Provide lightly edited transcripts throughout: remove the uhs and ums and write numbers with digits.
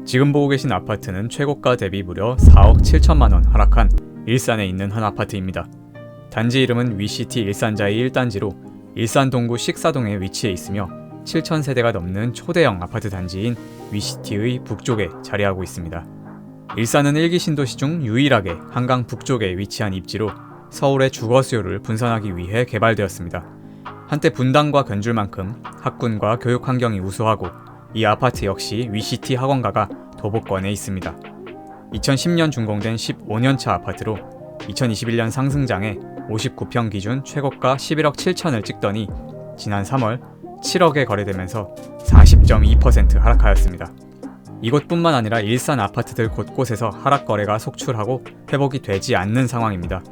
지금 보고 계신 아파트는 최고가 대비 무려 4억 7천만원 하락한 일산에 있는 한 아파트입니다. 단지 이름은 위시티 일산자이 1단지로 일산 동구 식사동에 위치해 있으며 7,000세대가 넘는 초대형 아파트 단지인 위시티의 북쪽에 자리하고 있습니다. 일산은 1기 신도시 중 유일하게 한강 북쪽에 위치한 입지로 서울의 주거 수요를 분산하기 위해 개발되었습니다. 한때 분당과 견줄만큼 학군과 교육 환경이 우수하고 이 아파트 역시 위시티 학원가가 도보권에 있습니다. 2010년 준공된 15년차 아파트로 2021년 상승장에 59평 기준 최고가 11억 7천을 찍더니 지난 3월 7억에 거래되면서 40.2% 하락하였습니다. 이곳뿐만 아니라 일산 아파트들 곳곳에서 하락 거래가 속출하고 회복이 되지 않는 상황입니다.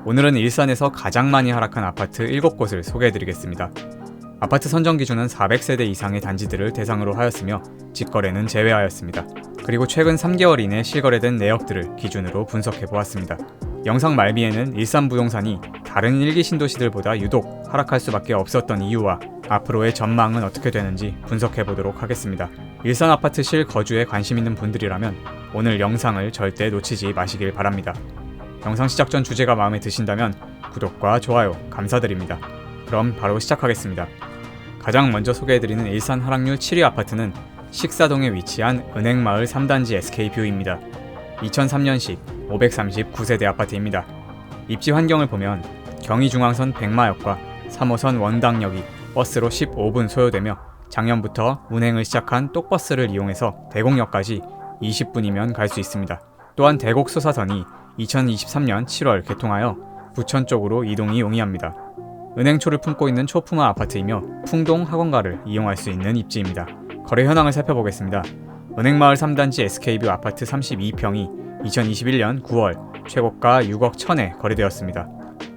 오늘은 일산에서 가장 많이 하락한 아파트 7곳을 소개해드리겠습니다. 아파트 선정 기준은 400세대 이상의 단지들을 대상으로 하였으며 직거래는 제외하였습니다. 그리고 최근 3개월 이내 실거래된 내역들을 기준으로 분석해보았습니다. 영상 말미에는 일산 부동산이 다른 1기 신도시들보다 유독 하락할 수밖에 없었던 이유와 앞으로의 전망은 어떻게 되는지 분석해보도록 하겠습니다. 일산 아파트 실거주에 관심 있는 분들이라면 오늘 영상을 절대 놓치지 마시길 바랍니다. 영상 시작 전 주제가 마음에 드신다면 구독과 좋아요 감사드립니다. 그럼 바로 시작하겠습니다. 가장 먼저 소개해드리는 일산 하락률 7위 아파트는 식사동에 위치한 은행마을 3단지 SK뷰입니다. 2003년식 539세대 아파트입니다. 입지 환경을 보면 경의중앙선 백마역과 3호선 원당역이 버스로 15분 소요되며 작년부터 운행을 시작한 똑버스를 이용해서 대곡역까지 20분이면 갈 수 있습니다. 또한 대곡소사선이 2023년 7월 개통하여 부천 쪽으로 이동이 용이합니다. 은행초를 품고 있는 초품화 아파트이며 풍동 학원가를 이용할 수 있는 입지입니다. 거래 현황을 살펴보겠습니다. 은행마을 3단지 SK뷰 아파트 32평이 2021년 9월 최고가 6억 1천에 거래되었습니다.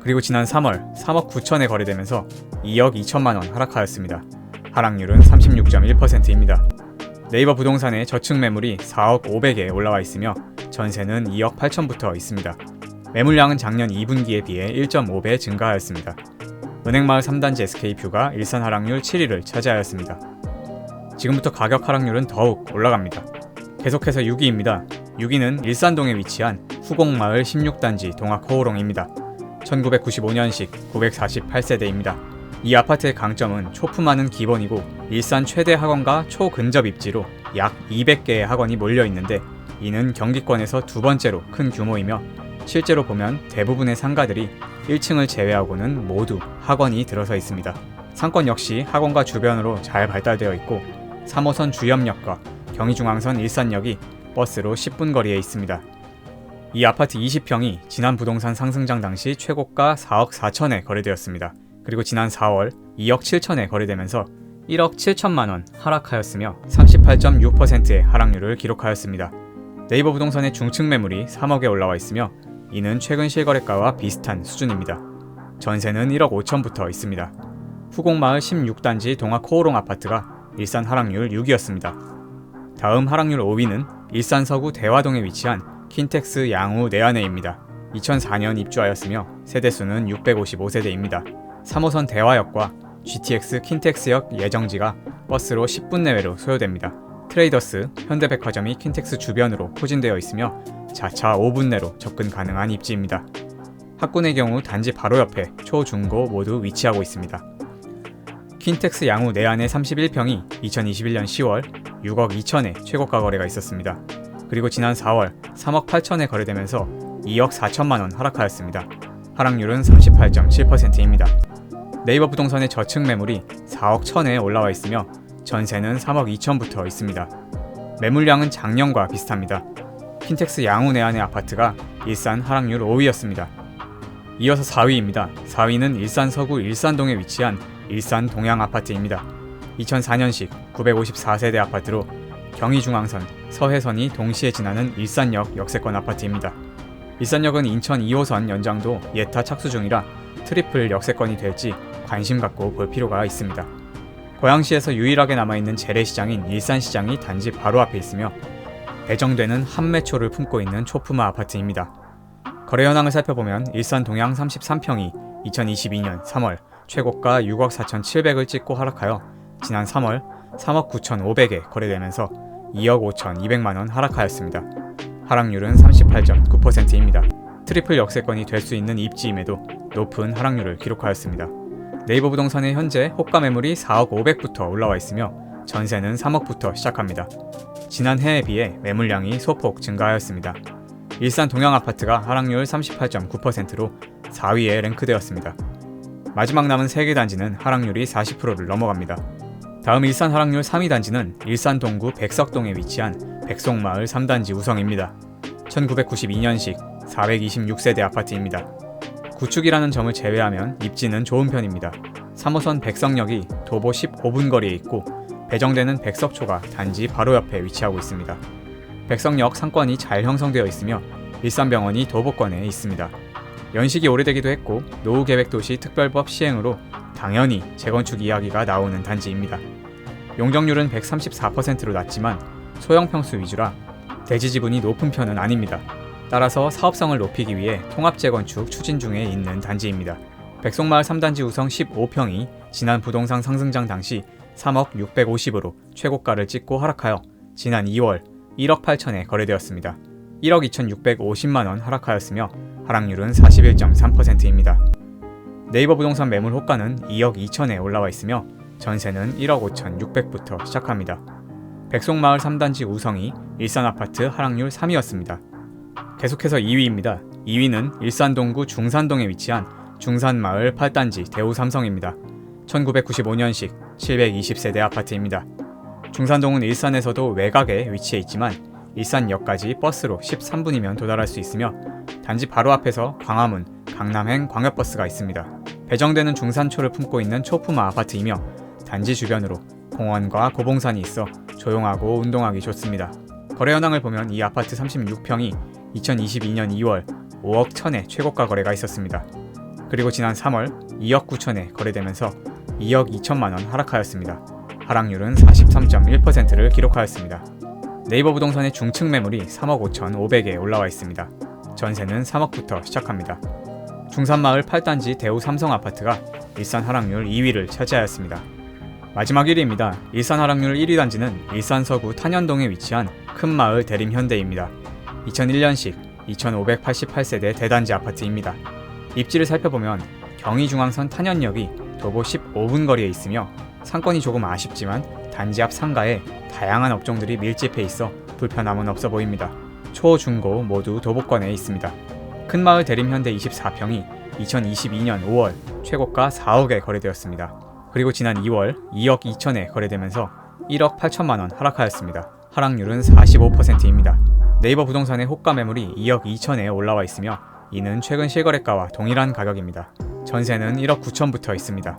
그리고 지난 3월 3억 9천에 거래되면서 2억 2천만원 하락하였습니다. 하락률은 36.1%입니다. 네이버 부동산의 저층 매물이 4억 500에 올라와 있으며 전세는 2억 8천부터 있습니다. 매물량은 작년 2분기에 비해 1.5배 증가하였습니다. 은행마을 3단지 SK뷰가 일산 하락률 7위를 차지하였습니다. 지금부터 가격 하락률은 더욱 올라갑니다. 계속해서 6위입니다. 6위는 일산동에 위치한 후곡마을 16단지 동학호호롱입니다. 1995년식 948세대입니다. 이 아파트의 강점은 초품화는 기본이고 일산 최대 학원과 초근접 입지로 약 200개의 학원이 몰려있는데 이는 경기권에서 두 번째로 큰 규모이며 실제로 보면 대부분의 상가들이 1층을 제외하고는 모두 학원이 들어서 있습니다. 상권 역시 학원과 주변으로 잘 발달되어 있고 3호선 주염역과 경의중앙선 일산역이 버스로 10분 거리에 있습니다. 이 아파트 20평이 지난 부동산 상승장 당시 최고가 4억 4천에 거래되었습니다. 그리고 지난 4월 2억 7천에 거래되면서 1억 7천만원 하락하였으며 38.6%의 하락률을 기록하였습니다. 네이버 부동산의 중층 매물이 3억에 올라와 있으며 이는 최근 실거래가와 비슷한 수준입니다. 전세는 1억 5천부터 있습니다. 후곡마을 16단지 동학호호롱 아파트가 일산 하락률 6위였습니다. 다음 하락률 5위는 일산 서구 대화동에 위치한 킨텍스 양우 내안에입니다. 2004년 입주하였으며 세대수는 655세대입니다. 3호선 대화역과 GTX 킨텍스역 예정지가 버스로 10분 내외로 소요됩니다. 트레이더스, 현대백화점이 킨텍스 주변으로 포진되어 있으며 자차 5분 내로 접근 가능한 입지입니다. 학군의 경우 단지 바로 옆에 초, 중고 모두 위치하고 있습니다. 킨텍스 양우 내안의 31평이 2021년 10월 6억 2천에 최고가 거래가 있었습니다. 그리고 지난 4월 3억 8천에 거래되면서 2억 4천만원 하락하였습니다. 하락률은 38.7%입니다. 네이버 부동산의 저층 매물이 4억 1천에 올라와 있으며 전세는 3억 2천부터 있습니다. 매물량은 작년과 비슷합니다. 킨텍스 양우 내안의 아파트가 일산 하락률 5위였습니다. 이어서 4위입니다. 4위는 일산 서구 일산동에 위치한 일산 동양 아파트입니다. 2004년식 954세대 아파트로 경의중앙선, 서해선이 동시에 지나는 일산역 역세권 아파트입니다. 일산역은 인천 2호선 연장도 예타 착수 중이라 트리플 역세권이 될지 관심 갖고 볼 필요가 있습니다. 고양시에서 유일하게 남아있는 재래시장인 일산시장이 단지 바로 앞에 있으며 배정되는 한매초를 품고 있는 초품화 아파트입니다. 거래 현황을 살펴보면 일산 동양 33평이 2022년 3월 최고가 6억 4,700을 찍고 하락하여 지난 3월 3억 9,500에 거래되면서 2억 5,200만원 하락하였습니다. 하락률은 38.9%입니다. 트리플 역세권이 될 수 있는 입지임에도 높은 하락률을 기록하였습니다. 네이버 부동산의 현재 호가 매물이 4억 500부터 올라와 있으며 전세는 3억부터 시작합니다. 지난해에 비해 매물량이 소폭 증가하였습니다. 일산 동양아파트가 하락률 38.9%로 4위에 랭크되었습니다. 마지막 남은 3개 단지는 하락률이 40%를 넘어갑니다. 다음 일산 하락률 3위 단지는 일산 동구 백석동에 위치한 백송마을 3단지 우성입니다. 1992년식 426세대 아파트입니다. 구축이라는 점을 제외하면 입지는 좋은 편입니다. 3호선 백석역이 도보 15분 거리에 있고 배정되는 백석초가 단지 바로 옆에 위치하고 있습니다. 백석역 상권이 잘 형성되어 있으며 일산병원이 도보권에 있습니다. 연식이 오래되기도 했고 노후계획도시 특별법 시행으로 당연히 재건축 이야기가 나오는 단지입니다. 용적률은 134%로 낮지만 소형 평수 위주라 대지 지분이 높은 편은 아닙니다. 따라서 사업성을 높이기 위해 통합 재건축 추진 중에 있는 단지입니다. 백송마을 3단지 우성 15평이 지난 부동산 상승장 당시 3억 650으로 최고가를 찍고 하락하여 지난 2월 1억 8천에 거래되었습니다. 1억 2,650만원 하락하였으며 하락률은 41.3%입니다. 네이버 부동산 매물 호가는 2억 2천에 올라와 있으며 전세는 1억 5,600부터 시작합니다. 백송마을 3단지 우성이 일산아파트 하락률 3위였습니다. 계속해서 2위입니다. 2위는 일산 동구 중산동에 위치한 중산마을 8단지 대우삼성입니다. 1995년식 720세대 아파트입니다. 중산동은 일산에서도 외곽에 위치해 있지만 일산역까지 버스로 13분이면 도달할 수 있으며 단지 바로 앞에서 광화문, 강남행 광역버스가 있습니다. 배정되는 중산초를 품고 있는 초품화 아파트이며 단지 주변으로 공원과 고봉산이 있어 조용하고 운동하기 좋습니다. 거래 현황을 보면 이 아파트 36평이 2022년 2월 5억 1천에 최고가 거래가 있었습니다. 그리고 지난 3월 2억 9천에 거래되면서 2억 2천만원 하락하였습니다. 하락률은 43.1%를 기록하였습니다. 네이버 부동산의 중층 매물이 3억 5,500에 올라와 있습니다. 전세는 3억부터 시작합니다. 중산마을 8단지 대우 삼성 아파트가 일산 하락률 2위를 차지하였습니다. 마지막 1위입니다. 일산 하락률 1위 단지는 일산 서구 탄현동에 위치한 큰마을 대림현대입니다. 2001년식 2588세대 대단지 아파트입니다. 입지를 살펴보면 경의중앙선 탄현역이 도보 15분 거리에 있으며 상권이 조금 아쉽지만 단지 앞 상가에 다양한 업종들이 밀집해 있어 불편함은 없어 보입니다. 초, 중고 모두 도보권에 있습니다. 큰마을 대림현대 24평이 2022년 5월 최고가 4억에 거래되었습니다. 그리고 지난 2월 2억 2천에 거래되면서 1억 8천만원 하락하였습니다. 하락률은 45%입니다. 네이버 부동산의 호가 매물이 2억 2천에 올라와 있으며 이는 최근 실거래가와 동일한 가격입니다. 전세는 1억 9천부터 있습니다.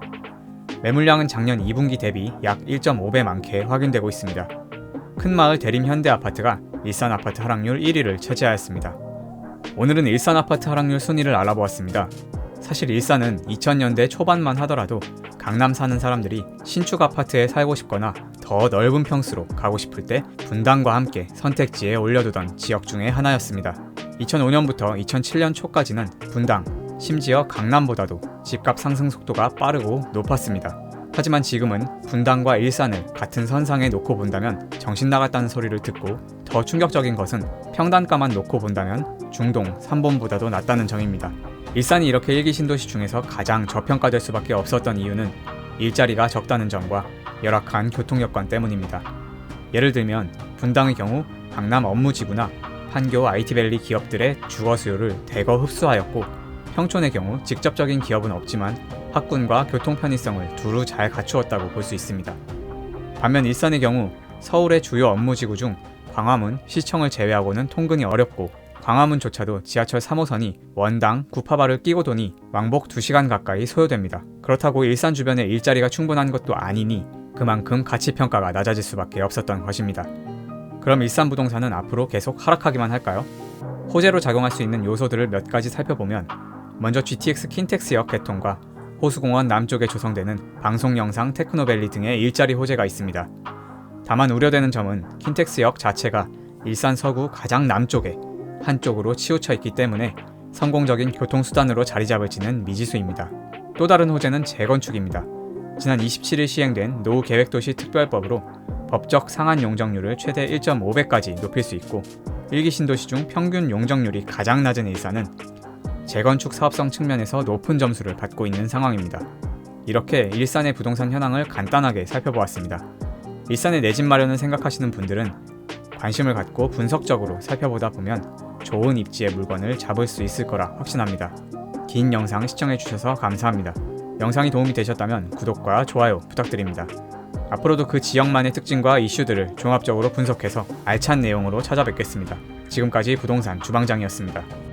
매물량은 작년 2분기 대비 약 1.5배 많게 확인되고 있습니다. 큰마을 대림현대 아파트가 일산 아파트 하락률 1위를 차지하였습니다. 오늘은 일산 아파트 하락률 순위를 알아보았습니다. 사실 일산은 2000년대 초반만 하더라도 강남 사는 사람들이 신축 아파트에 살고 싶거나 더 넓은 평수로 가고 싶을 때 분당과 함께 선택지에 올려두던 지역 중에 하나였습니다. 2005년부터 2007년 초까지는 분당, 심지어 강남보다도 집값 상승 속도가 빠르고 높았습니다. 하지만 지금은 분당과 일산을 같은 선상에 놓고 본다면 정신 나갔다는 소리를 듣고 더 충격적인 것은 평단가만 놓고 본다면 중동, 삼본보다도 낫다는 점입니다. 일산이 이렇게 일기 신도시 중에서 가장 저평가될 수밖에 없었던 이유는 일자리가 적다는 점과 열악한 교통 여건 때문입니다. 예를 들면 분당의 경우 강남 업무지구나 판교 IT밸리 기업들의 주거 수요를 대거 흡수하였고 평촌의 경우 직접적인 기업은 없지만 학군과 교통 편의성을 두루 잘 갖추었다고 볼 수 있습니다. 반면 일산의 경우 서울의 주요 업무지구 중 광화문, 시청을 제외하고는 통근이 어렵고 광화문조차도 지하철 3호선이 원당, 구파발을 끼고 도니 왕복 2시간 가까이 소요됩니다. 그렇다고 일산 주변에 일자리가 충분한 것도 아니니 그만큼 가치평가가 낮아질 수밖에 없었던 것입니다. 그럼 일산 부동산은 앞으로 계속 하락하기만 할까요? 호재로 작용할 수 있는 요소들을 몇 가지 살펴보면 먼저 GTX 킨텍스역 개통과 호수공원 남쪽에 조성되는 방송영상 테크노밸리 등의 일자리 호재가 있습니다. 다만 우려되는 점은 킨텍스역 자체가 일산 서구 가장 남쪽에 한쪽으로 치우쳐 있기 때문에 성공적인 교통수단으로 자리 잡을지는 미지수입니다. 또 다른 호재는 재건축입니다. 지난 27일 시행된 노후계획도시 특별법으로 법적 상한 용적률을 최대 1.5배까지 높일 수 있고 1기 신도시 중 평균 용적률이 가장 낮은 일산은 재건축 사업성 측면에서 높은 점수를 받고 있는 상황입니다. 이렇게 일산의 부동산 현황을 간단하게 살펴보았습니다. 일산의 내 집 마련을 생각하시는 분들은 관심을 갖고 분석적으로 살펴보다 보면 좋은 입지의 물건을 잡을 수 있을 거라 확신합니다. 긴 영상 시청해주셔서 감사합니다. 영상이 도움이 되셨다면 구독과 좋아요 부탁드립니다. 앞으로도 그 지역만의 특징과 이슈들을 종합적으로 분석해서 알찬 내용으로 찾아뵙겠습니다. 지금까지 부동산 주방장이었습니다.